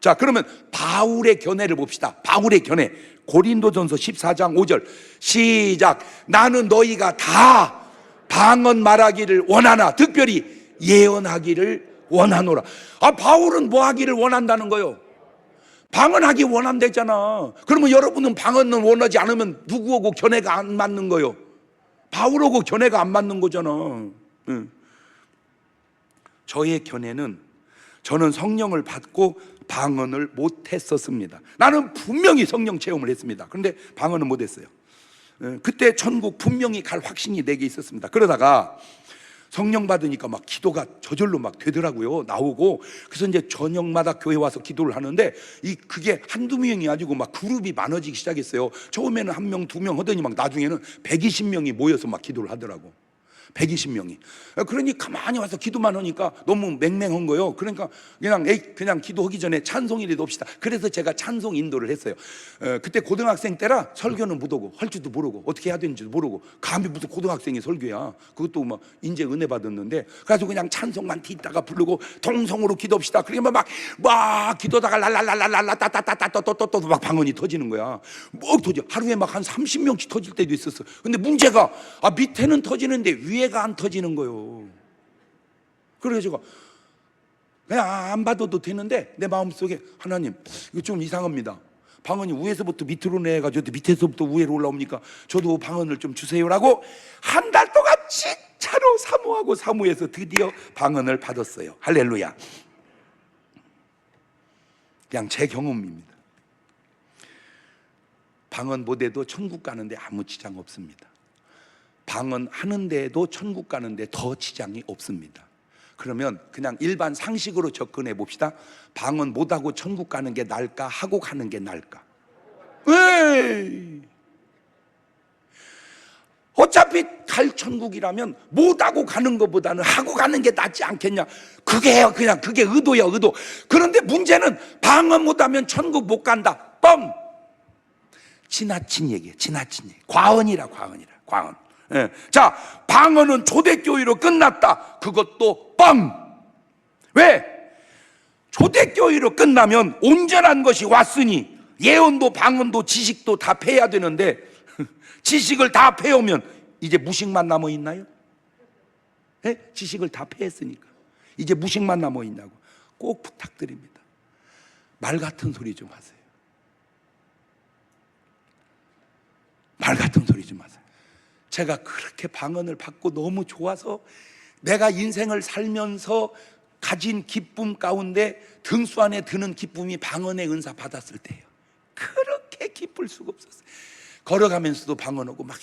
자, 그러면 바울의 견해를 봅시다. 바울의 견해. 고린도전서 14장 5절 시작. 나는 너희가 다 방언 말하기를 원하나 특별히 예언하기를 원하노라. 바울은 뭐 하기를 원한다는 거요? 방언하기 원한댔잖아. 그러면 여러분은 방언은 원하지 않으면 누구하고 견해가 안 맞는 거요? 바울하고 견해가 안 맞는 거잖아. 저의 견해는, 저는 성령을 받고 방언을 못했었습니다. 나는 분명히 성령 체험을 했습니다. 그런데 방언은 못했어요. 그때 천국 분명히 갈 확신이 내게 있었습니다. 그러다가 성령 받으니까 막 기도가 저절로 막 되더라고요. 나오고. 그래서 이제 저녁마다 교회 와서 기도를 하는데 그게 한두 명이 아니고 막 그룹이 많아지기 시작했어요. 처음에는 1명, 2명 하더니 막 나중에는 120명이 모여서 막 기도를 하더라고. 120명이. 그러니 가만히 와서 기도만 하니까 너무 맹맹한 거예요. 그러니까 그냥 기도하기 전에 찬송이라도 합시다. 그래서 제가 찬송 인도를 했어요. 그때 고등학생 때라 설교는 못하고 할 줄도 모르고 어떻게 해야 되는지도 모르고 감히 무슨 고등학생이 설교야. 그것도 막 인제 은혜 받았는데, 그래서 그냥 찬송만 뒤다가 부르고 동성으로 기도합시다. 그러면 막 기도다가 랄랄랄랄랄라 따따따따따따따 막 방언이 터지는 거야. 뭐 터져. 하루에 막 한 30명씩 터질 때도 있었어. 근데 문제가 밑에는 터지는데 위에가 안 터지는 거예요. 그래서 제가 그냥 안 받아도 되는데 내 마음속에 하나님 이거 좀 이상합니다. 방언이 위에서부터 밑으로 내가지고 밑에서부터 위로 올라옵니까? 저도 방언을 좀 주세요라고 한 달 동안 진짜로 사모하고 사모해서 드디어 방언을 받았어요. 할렐루야. 그냥 제 경험입니다. 방언 못해도 천국 가는데 아무 지장 없습니다. 방언 하는데도 천국 가는데 더 지장이 없습니다. 그러면 그냥 일반 상식으로 접근해 봅시다. 방언 못하고 천국 가는 게 나을까? 하고 가는 게 나을까? 왜? 어차피 갈 천국이라면 못하고 가는 것보다는 하고 가는 게 낫지 않겠냐? 그게 의도야, 의도. 그런데 문제는 방언 못하면 천국 못 간다. 뻥! 지나친 얘기야, 지나친 얘기. 과언이라. 예. 자, 방언은 초대교회로 끝났다. 그것도 뻥! 왜? 초대교회로 끝나면 온전한 것이 왔으니 예언도 방언도 지식도 다 패야 되는데 지식을 다 패오면 이제 무식만 남아있나요? 예? 지식을 다 패했으니까 이제 무식만 남아있냐고. 꼭 부탁드립니다. 말 같은 소리 좀 하세요. 말 같은 소리 좀 하세요. 제가 그렇게 방언을 받고 너무 좋아서 내가 인생을 살면서 가진 기쁨 가운데 등수 안에 드는 기쁨이 방언의 은사 받았을 때예요. 그렇게 기쁠 수가 없었어요. 걸어가면서도 방언하고 막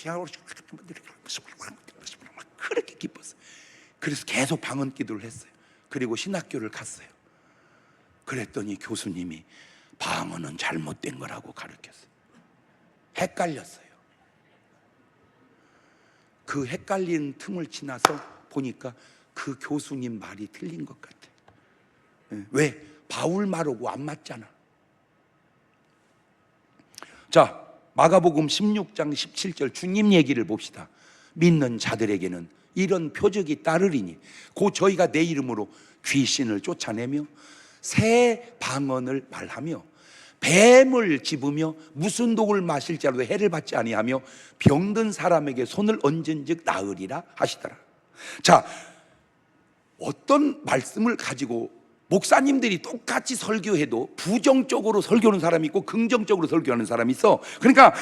그렇게 기뻤어요. 그래서 계속 방언 기도를 했어요. 그리고 신학교를 갔어요. 그랬더니 교수님이 방언은 잘못된 거라고 가르쳤어요. 헷갈렸어요. 그 헷갈린 틈을 지나서 보니까 그 교수님 말이 틀린 것 같아요. 왜? 바울 말하고 안 맞잖아. 자, 마가복음 16장 17절 주님 얘기를 봅시다. 믿는 자들에게는 이런 표적이 따르리니 곧 저희가 내 이름으로 귀신을 쫓아내며 새 방언을 말하며 뱀을 집으며 무슨 독을 마실지라도 해를 받지 아니하며 병든 사람에게 손을 얹은즉 나으리라 하시더라. 자, 어떤 말씀을 가지고 목사님들이 똑같이 설교해도 부정적으로 설교하는 사람이 있고 긍정적으로 설교하는 사람이 있어. 그러니까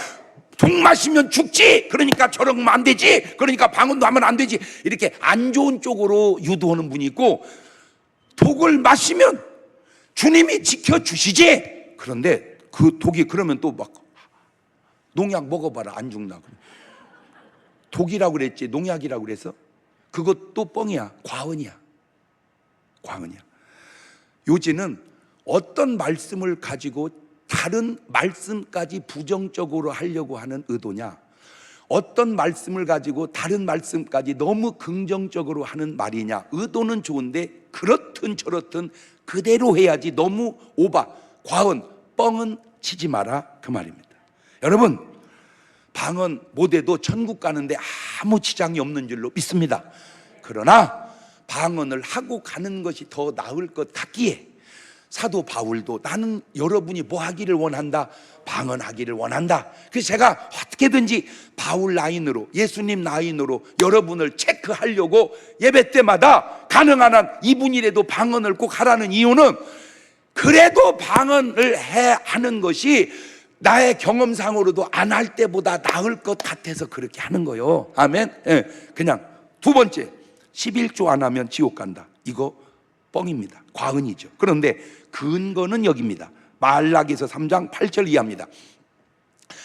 독 마시면 죽지, 그러니까 저런 거면 안 되지, 그러니까 방언도 하면 안 되지, 이렇게 안 좋은 쪽으로 유도하는 분이 있고, 독을 마시면 주님이 지켜주시지. 그런데 그 독이 그러면 또 막 농약 먹어봐라 안 죽나. 독이라고 그랬지 농약이라고 그래서? 그것도 뻥이야. 과언이야. 요지는 어떤 말씀을 가지고 다른 말씀까지 부정적으로 하려고 하는 의도냐, 어떤 말씀을 가지고 다른 말씀까지 너무 긍정적으로 하는 말이냐? 의도는 좋은데 그렇든 저렇든 그대로 해야지 너무 오바, 과언, 뻥은 치지 마라, 그 말입니다. 여러분, 방언 못해도 천국 가는데 아무 지장이 없는 줄로 믿습니다. 그러나 방언을 하고 가는 것이 더 나을 것 같기에 사도 바울도 나는 여러분이 뭐 하기를 원한다? 방언하기를 원한다. 그래서 제가 어떻게든지 바울 라인으로, 예수님 라인으로 여러분을 체크하려고 예배 때마다 가능한 한 이분이라도 방언을 꼭 하라는 이유는, 그래도 방언을 하는 것이 나의 경험상으로도 안 할 때보다 나을 것 같아서 그렇게 하는 거예요. 아멘. 예, 그냥 두 번째, 11조 안 하면 지옥 간다. 이거 뻥입니다. 과언이죠. 그런데 근거는 여기입니다. 말라기서 3장 8절 이하입니다.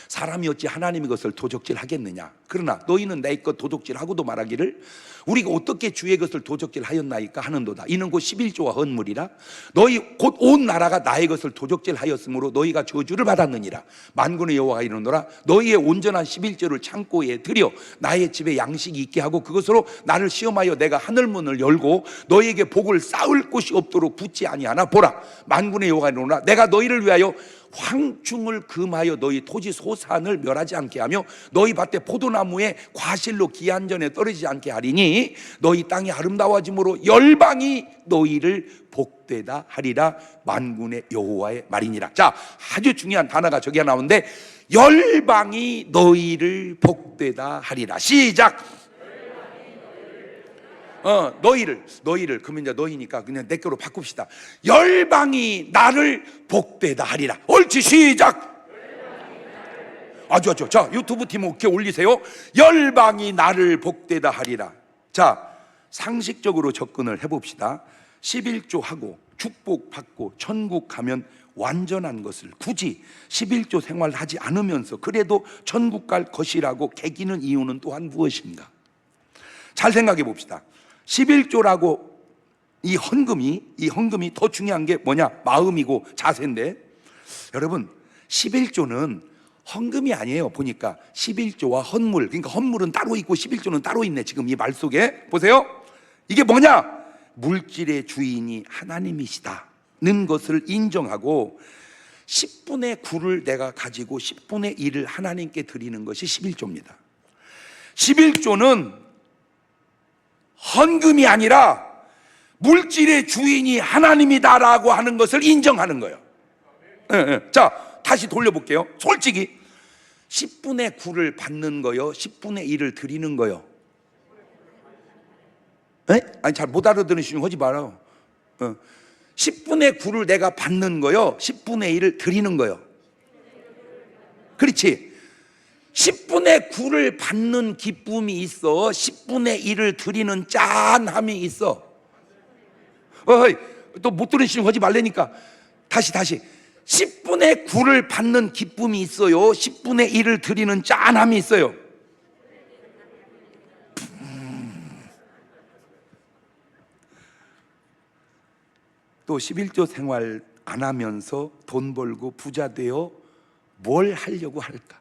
사람이 어찌 하나님의 것을 도적질 하겠느냐? 그러나 너희는 내 것 도적질하고도 말하기를 우리가 어떻게 주의 것을 도적질 하였나이까 하는도다. 이는 곧 11조와 헌물이라. 너희 곧 온 나라가 나의 것을 도적질 하였으므로 너희가 저주를 받았느니라. 만군의 여호와가 이르노라. 너희의 온전한 11조를 창고에 들여 나의 집에 양식이 있게 하고 그것으로 나를 시험하여 내가 하늘문을 열고 너희에게 복을 쌓을 곳이 없도록 붙지 아니하나. 보라, 만군의 여호와가 이르노라. 내가 너희를 위하여 황충을 금하여 너희 토지 소산을 멸하지 않게 하며 너희 밭에 포도나무에 과실로 기한전에 떨어지지 않게 하리니 너희 땅이 아름다워짐으로 열방이 너희를 복되다 하리라. 만군의 여호와의 말이니라. 자, 아주 중요한 단어가 저기 나오는데, 열방이 너희를 복되다 하리라. 시작. 너희를 그러면 이제 너희니까 그냥 내 거로 바꿉시다. 열방이 나를 복되다 하리라. 옳지, 시작. 아주 자, 유튜브 팀 이렇게 올리세요. 열방이 나를 복되다 하리라. 자, 상식적으로 접근을 해봅시다. 11조 하고 축복받고 천국 가면 완전한 것을 굳이 11조 생활하지 않으면서 그래도 천국 갈 것이라고 개기는 이유는 또한 무엇인가? 잘 생각해 봅시다. 11조라고 이 헌금이 더 중요한 게 뭐냐? 마음이고 자세인데, 여러분 11조는 헌금이 아니에요. 보니까 11조와 헌물, 그러니까 헌물은 따로 있고 11조는 따로 있네. 지금 이 말 속에 보세요. 이게 뭐냐? 물질의 주인이 하나님이시다는 것을 인정하고 10분의 9를 내가 가지고 10분의 1을 하나님께 드리는 것이 11조입니다. 11조는 헌금이 아니라 물질의 주인이 하나님이다라고 하는 것을 인정하는 거예요. 자, 다시 돌려볼게요. 솔직히 10분의 9를 받는 거요, 10분의 1을 드리는 거요? 아니, 잘 못 알아들으시면 하지 말아요. 10분의 9를 내가 받는 거요, 10분의 1을 드리는 거요? 그렇지. 10분의 9를 받는 기쁨이 있어, 10분의 1을 드리는 짠함이 있어. 또 못 들으시면 하지 말라니까. 다시 10분의 9를 받는 기쁨이 있어요, 10분의 1을 드리는 짠함이 있어요. 또 11조 생활 안 하면서 돈 벌고 부자 되어 뭘 하려고 할까?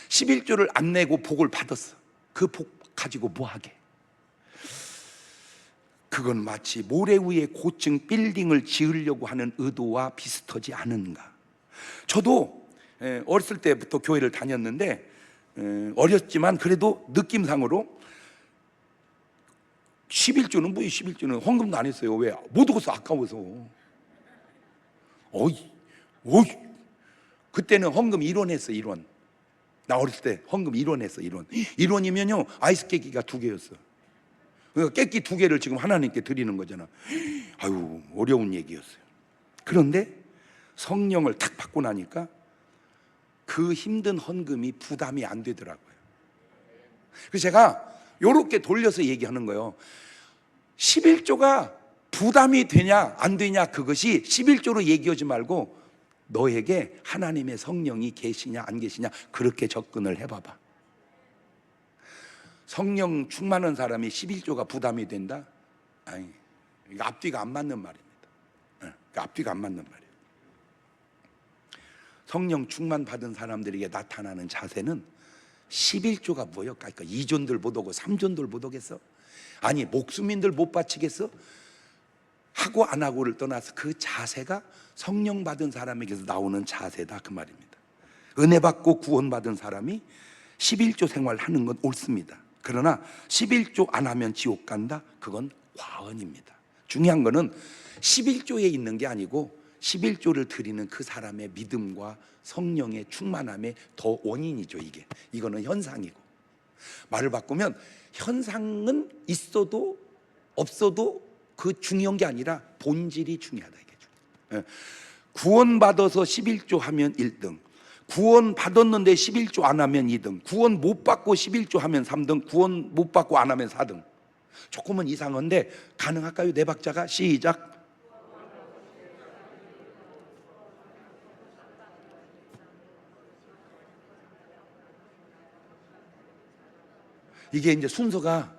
11조를 안 내고 복을 받았어. 그 복 가지고 뭐 하게? 그건 마치 모래 위에 고층 빌딩을 지으려고 하는 의도와 비슷하지 않은가? 저도 어렸을 때부터 교회를 다녔는데, 어렸지만 그래도 느낌상으로 11조는 뭐예요? 11조는 헌금도 안 했어요. 왜? 못 얻어서 아까워서. 그때는 헌금 1원 했어. 1원. 나 어렸을 때 헌금 1원 했어. 1원이면요 아이스 깨끼가 2개였어. 그러니까 깨끼 2개를 지금 하나님께 드리는 거잖아. 아유, 어려운 얘기였어요. 그런데 성령을 탁 받고 나니까 그 힘든 헌금이 부담이 안 되더라고요. 그래서 제가 요렇게 돌려서 얘기하는 거예요. 11조가 부담이 되냐 안 되냐, 그것이 11조로 얘기하지 말고 너에게 하나님의 성령이 계시냐 안 계시냐, 그렇게 접근을 해봐봐. 성령 충만한 사람이 11조가 부담이 된다? 아니, 이거 앞뒤가 안 맞는 말입니다. 앞뒤가 안 맞는 말이에요. 성령 충만 받은 사람들에게 나타나는 자세는 11조가 뭐예요? 그러니까 2존들 못 오고 3존들 못 오겠어? 아니 목수민들 못 바치겠어? 하고 안 하고를 떠나서 그 자세가 성령 받은 사람에게서 나오는 자세다 그 말입니다. 은혜 받고 구원 받은 사람이 11조 생활하는 건 옳습니다. 그러나 11조 안 하면 지옥 간다? 그건 과언입니다. 중요한 거는 11조에 있는 게 아니고 11조를 드리는 그 사람의 믿음과 성령의 충만함의 더 원인이죠. 이거는 현상이고, 말을 바꾸면 현상은 있어도 없어도 그 중요한 게 아니라 본질이 중요하다 이게. 구원받아서 11조 하면 1등, 구원 받았는데 11조 안 하면 2등, 구원 못 받고 11조 하면 3등, 구원 못 받고 안 하면 4등. 조금은 이상한데 가능할까요? 네 박자가 시작. 이게 이제 순서가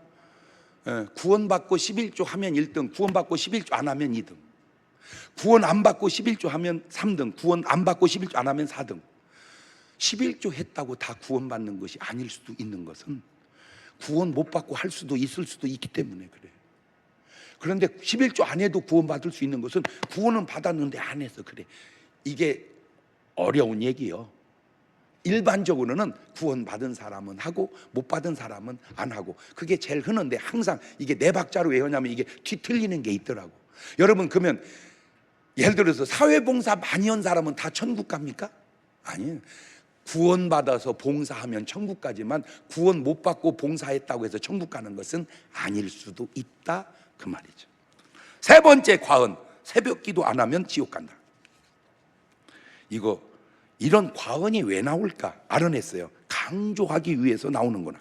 구원받고 11조 하면 1등, 구원받고 11조 안 하면 2등, 구원 안 받고 11조 하면 3등, 구원 안 받고 11조 안 하면 4등. 11조 했다고 다 구원받는 것이 아닐 수도 있는 것은 구원 못 받고 할 수도 있을 수도 있기 때문에 그래. 그런데 11조 안 해도 구원받을 수 있는 것은 구원은 받았는데 안 해서 그래. 이게 어려운 얘기요. 일반적으로는 구원받은 사람은 하고 못 받은 사람은 안 하고, 그게 제일 흔한데 항상 이게 네 박자로 왜 하냐면 이게 뒤틀리는 게 있더라고. 여러분 그러면 예를 들어서 사회봉사 많이 한 사람은 다 천국 갑니까? 아니에요. 구원받아서 봉사하면 천국 가지만 구원 못 받고 봉사했다고 해서 천국 가는 것은 아닐 수도 있다 그 말이죠. 세 번째 과언, 새벽 기도 안 하면 지옥 간다. 이런 과언이 왜 나올까 알아냈어요. 강조하기 위해서 나오는구나.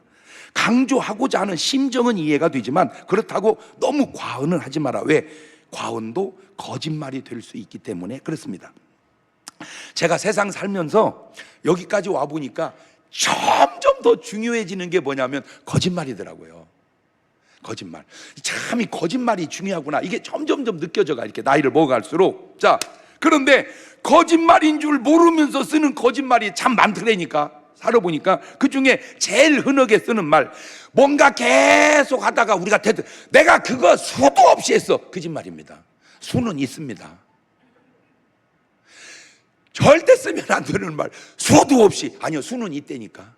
강조하고자 하는 심정은 이해가 되지만 그렇다고 너무 과언은 하지 마라. 왜? 과언도 거짓말이 될 수 있기 때문에 그렇습니다. 제가 세상 살면서 여기까지 와 보니까 점점 더 중요해지는 게 뭐냐면 거짓말이더라고요. 거짓말. 참 이 거짓말이 중요하구나. 이게 점점점 느껴져가 이렇게 나이를 먹어갈수록. 자, 그런데 거짓말인 줄 모르면서 쓰는 거짓말이 참 많더라니까. 살아보니까 그 중에 제일 흔하게 쓰는 말, 뭔가 계속 하다가 우리가 내가 그거 수도 없이 했어. 거짓말입니다. 수는 있습니다. 절대 쓰면 안 되는 말, 수도 없이. 아니요, 수는 있다니까.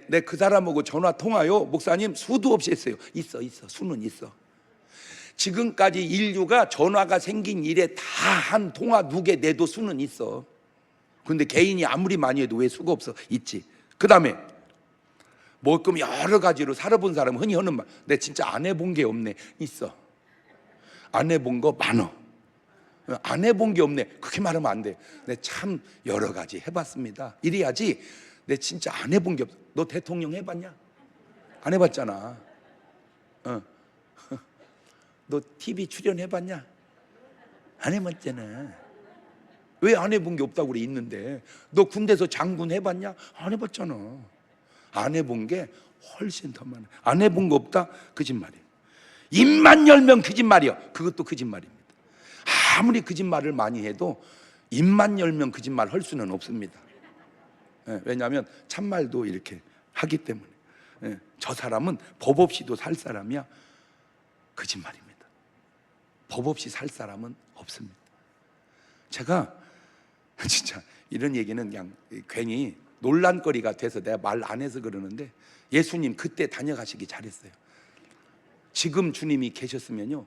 내 그 사람하고 전화 통화요, 목사님 수도 없이 했어요. 있어, 수는 있어. 지금까지 인류가 전화가 생긴 이래 다 한 통화 누게 내도 수는 있어. 근데 개인이 아무리 많이 해도 왜 수가 없어? 있지. 그 다음에 뭐 그럼 여러 가지로 살아본 사람은 흔히 하는 말, 내 진짜 안 해본 게 없네. 있어. 안 해본 거 많어. 안 해본 게 없네. 그렇게 말하면 안 돼. 내 참 여러 가지 해봤습니다. 이래야지. 내 진짜 안 해본 게 없어. 너 대통령 해봤냐? 안 해봤잖아. 너 TV 출연해봤냐? 안 해봤잖아. 왜 안 해본 게 없다고 그래? 있는데. 너 군대에서 장군 해봤냐? 안 해봤잖아. 안 해본 게 훨씬 더 많아. 안 해본 거 없다? 거짓말이야. 입만 열면 거짓말이야. 그것도 거짓말입니다. 아무리 거짓말을 많이 해도 입만 열면 거짓말 할 수는 없습니다. 왜냐하면 참말도 이렇게 하기 때문에. 저 사람은 법 없이도 살 사람이야. 거짓말입니다. 법 없이 살 사람은 없습니다. 제가 진짜 이런 얘기는 그냥 괜히 논란거리가 돼서 내가 말 안 해서 그러는데, 예수님 그때 다녀가시기 잘했어요. 지금 주님이 계셨으면요,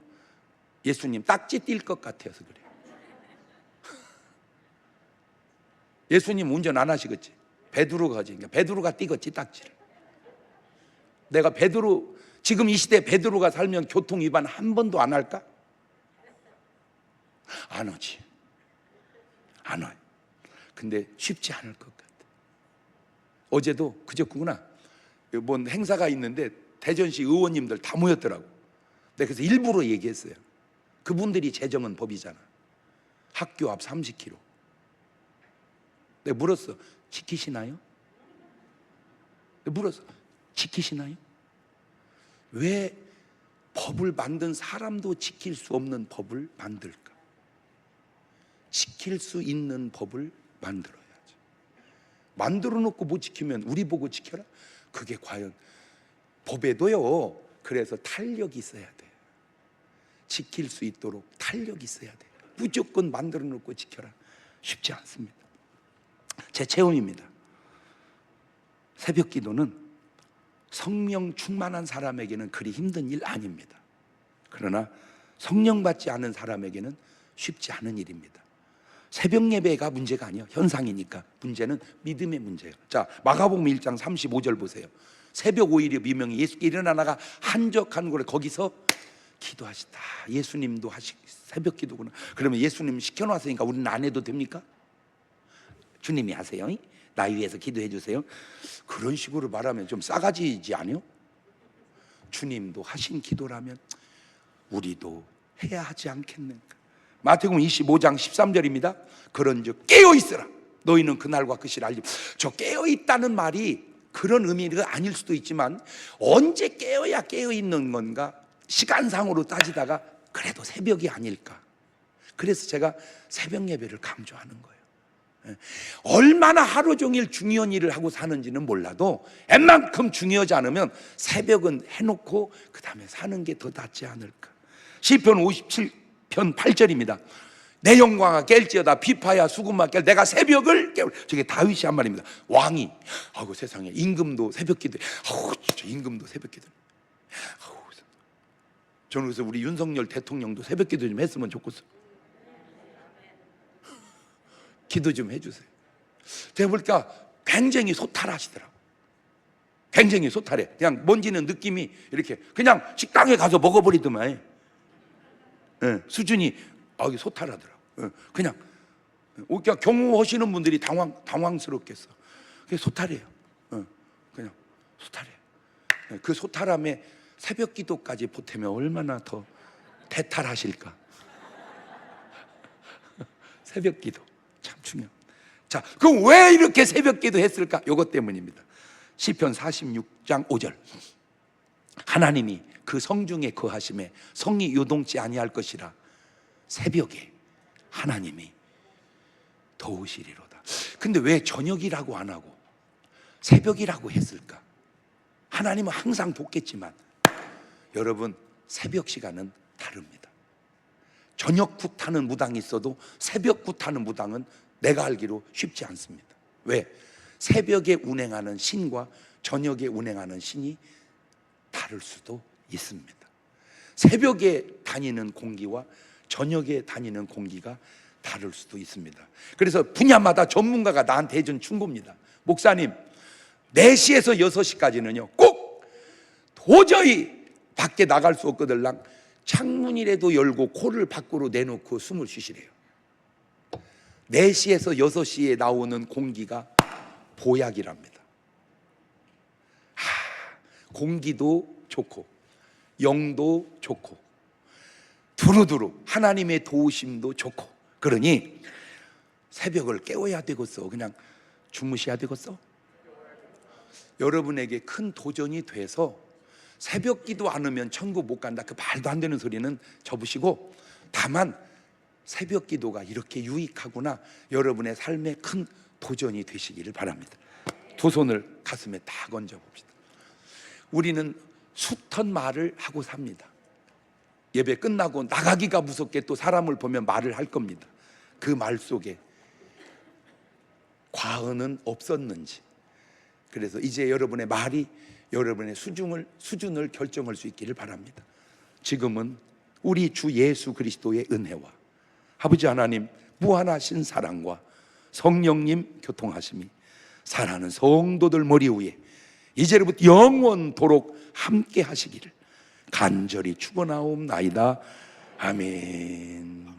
예수님 딱지 띌 것 같아서 그래요. 예수님 운전 안 하시겠지? 베드로가 하지. 그러니까 베드로가 띄겠지 딱지를. 내가 베드로, 지금 이 시대 베드로가 살면 교통 위반 한 번도 안 할까? 안 하지. 안 와요. 근데 쉽지 않을 것 같아. 어제도 그저구나, 뭔 행사가 있는데 대전시 의원님들 다 모였더라고. 내가 그래서 일부러 얘기했어요. 그분들이 제정은 법이잖아. 학교 앞 30km. 내가 물었어. 지키시나요? 내가 물었어. 지키시나요? 왜 법을 만든 사람도 지킬 수 없는 법을 만들까? 지킬 수 있는 법을 만들어야지. 만들어 놓고 못 지키면 우리 보고 지켜라? 그게 과연 법에도요, 그래서 탄력이 있어야 돼. 지킬 수 있도록 탄력이 있어야 돼. 무조건 만들어 놓고 지켜라, 쉽지 않습니다. 제 체험입니다. 새벽 기도는 성령 충만한 사람에게는 그리 힘든 일 아닙니다. 그러나 성령 받지 않은 사람에게는 쉽지 않은 일입니다. 새벽 예배가 문제가 아니에요. 현상이니까. 문제는 믿음의 문제예요. 자, 마가복음 1장 35절 보세요. 새벽 5일에 미명이 예수께 일어나다가 한적한 곳에 거기서 기도하시다. 예수님도 새벽 기도구나. 그러면 예수님 시켜놨으니까 우리는 안 해도 됩니까? 주님이 하세요. 나 위해서 기도해 주세요. 그런 식으로 말하면 좀 싸가지지 않아요? 주님도 하신 기도라면 우리도 해야 하지 않겠는가? 마태복음 25장 13절입니다. 그런즉 깨어 있으라. 너희는 그날과 그 시를 알지. 저 깨어 있다는 말이 그런 의미가 아닐 수도 있지만, 언제 깨어야 깨어 있는 건가? 시간상으로 따지다가 그래도 새벽이 아닐까? 그래서 제가 새벽 예배를 강조하는 거예요. 얼마나 하루 종일 중요한 일을 하고 사는지는 몰라도 웬만큼 중요하지 않으면 새벽은 해놓고 그 다음에 사는 게 더 낫지 않을까? 시편 57편 8절입니다. 내 영광아 깰지어다 비파야 수금아 깰 내가 새벽을 깨울. 저게 다윗이 한 말입니다. 왕이 아이고 세상에 임금도 새벽 기도해. 진짜 임금도 새벽 기도해. 저는 그래서 우리 윤석열 대통령도 새벽 기도 좀 했으면 좋겠어. 기도 좀 해주세요. 제가 보니까 굉장히 소탈하시더라고. 굉장히 소탈해. 그냥 뭔지는 느낌이 이렇게 그냥 식당에 가서 먹어버리더만. 수준이 소탈하더라고. 그냥 경호하시는 분들이 당황스럽겠어. 그게 소탈해요. 그냥 소탈해요. 그 소탈함에 새벽 기도까지 보태면 얼마나 더 대탈하실까. 새벽 기도 참 중요합니다. 자, 그럼 왜 이렇게 새벽 기도 했을까? 이것 때문입니다. 시편 46장 5절. 하나님이 그 성중에 거하심에 성이 요동치 아니할 것이라. 새벽에 하나님이 도우시리로다. 근데 왜 저녁이라고 안 하고 새벽이라고 했을까? 하나님은 항상 돕겠지만 여러분, 새벽 시간은 다릅니다. 저녁 굿하는 무당이 있어도 새벽 굿하는 무당은 내가 알기로 쉽지 않습니다. 왜? 새벽에 운행하는 신과 저녁에 운행하는 신이 다를 수도 있습니다. 새벽에 다니는 공기와 저녁에 다니는 공기가 다를 수도 있습니다. 그래서 분야마다 전문가가 나한테 해준 충고입니다. 목사님, 4시에서 6시까지는요 꼭 도저히 밖에 나갈 수 없거들랑 창문이라도 열고 코를 밖으로 내놓고 숨을 쉬시래요. 4시에서 6시에 나오는 공기가 보약이랍니다. 공기도 좋고 영도 좋고 두루두루 하나님의 도우심도 좋고, 그러니 새벽을 깨워야 되겠어? 그냥 주무셔야 되겠어? 여러분에게 큰 도전이 돼서 새벽 기도 안 하면 천국 못 간다, 그 말도 안 되는 소리는 접으시고, 다만 새벽 기도가 이렇게 유익하구나, 여러분의 삶에 큰 도전이 되시기를 바랍니다. 두 손을 가슴에 다 건져 봅시다. 우리는 숱한 말을 하고 삽니다. 예배 끝나고 나가기가 무섭게 또 사람을 보면 말을 할 겁니다. 그 말 속에 과언은 없었는지. 그래서 이제 여러분의 말이 여러분의 수준을 결정할 수 있기를 바랍니다. 지금은 우리 주 예수 그리스도의 은혜와 아버지 하나님 무한하신 사랑과 성령님 교통하심이 사랑하는 성도들 머리 위에 이제부터 영원토록 함께 하시기를 간절히 축원하옵나이다. 아멘.